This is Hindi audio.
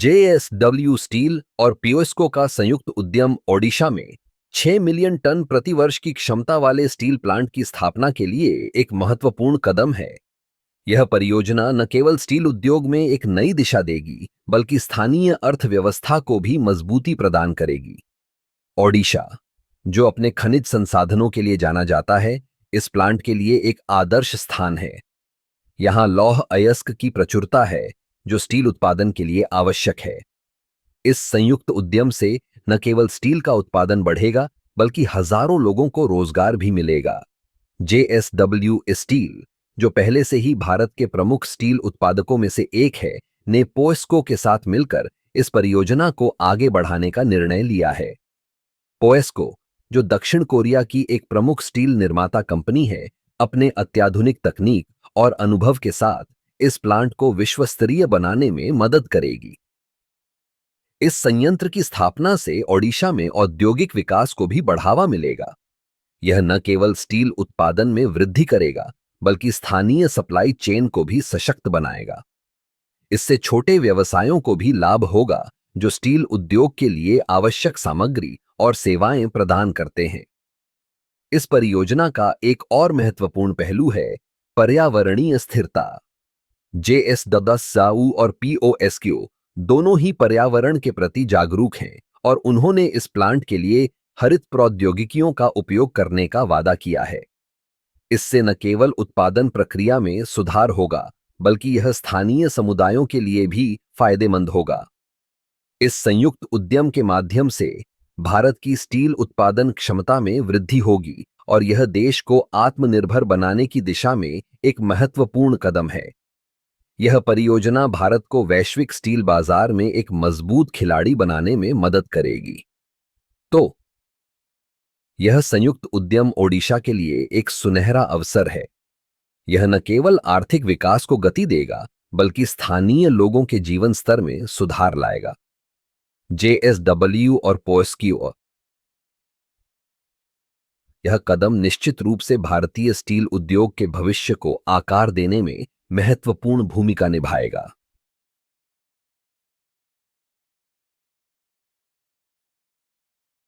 जेएसडब्ल्यू स्टील और पियोस्को का संयुक्त उद्यम ओडिशा में 6 मिलियन टन प्रतिवर्ष की क्षमता वाले स्टील प्लांट की स्थापना के लिए एक महत्वपूर्ण कदम है। यह परियोजना न केवल स्टील उद्योग में एक नई दिशा देगी, बल्कि स्थानीय अर्थव्यवस्था को भी मजबूती प्रदान करेगी। ओडिशा, जो अपने खनिज संसाधनों के लिए जाना जाता है, इस प्लांट के लिए एक आदर्श स्थान है। यहाँ लौह अयस्क की प्रचुरता है, जो स्टील उत्पादन के लिए आवश्यक है। इस संयुक्त उद्यम से न केवल स्टील का उत्पादन बढ़ेगा, बल्कि हजारों लोगों को रोजगार भी मिलेगा। जेएसडब्ल्यू स्टील, जो पहले से ही भारत के प्रमुख स्टील उत्पादकों में से एक है, ने पोएस्को के साथ मिलकर इस परियोजना को आगे बढ़ाने का निर्णय लिया है। पोएस्को, जो दक्षिण कोरिया की एक प्रमुख स्टील निर्माता कंपनी है, अपने अत्याधुनिक तकनीक और अनुभव के साथ इस प्लांट को विश्वस्तरीय बनाने में मदद करेगी। इस संयंत्र की स्थापना से ओडिशा में औद्योगिक विकास को भी बढ़ावा मिलेगा। यह न केवल स्टील उत्पादन में वृद्धि करेगा, बल्कि स्थानीय सप्लाई चेन को भी सशक्त बनाएगा। इससे छोटे व्यवसायों को भी लाभ होगा, जो स्टील उद्योग के लिए आवश्यक सामग्री और सेवाएं प्रदान करते हैं। इस परियोजना का एक और महत्वपूर्ण पहलू है पर्यावरणीय स्थिरता। जेएसडब्ल्यू और पीओएसक्यू दोनों ही पर्यावरण के प्रति जागरूक हैं और उन्होंने इस प्लांट के लिए हरित प्रौद्योगिकियों का उपयोग करने का वादा किया है। इससे न केवल उत्पादन प्रक्रिया में सुधार होगा, बल्कि यह स्थानीय समुदायों के लिए भी फायदेमंद होगा। इस संयुक्त उद्यम के माध्यम से भारत की स्टील उत्पादन क्षमता में वृद्धि होगी और यह देश को आत्मनिर्भर बनाने की दिशा में एक महत्वपूर्ण कदम है। यह परियोजना भारत को वैश्विक स्टील बाजार में एक मजबूत खिलाड़ी बनाने में मदद करेगी। तो यह संयुक्त उद्यम ओडिशा के लिए एक सुनहरा अवसर है। यह न केवल आर्थिक विकास को गति देगा, बल्कि स्थानीय लोगों के जीवन स्तर में सुधार लाएगा। जेएसडब्ल्यू और पोएस्को, यह कदम निश्चित रूप से भारतीय स्टील उद्योग के भविष्य को आकार देने में महत्वपूर्ण भूमिका निभाएगा।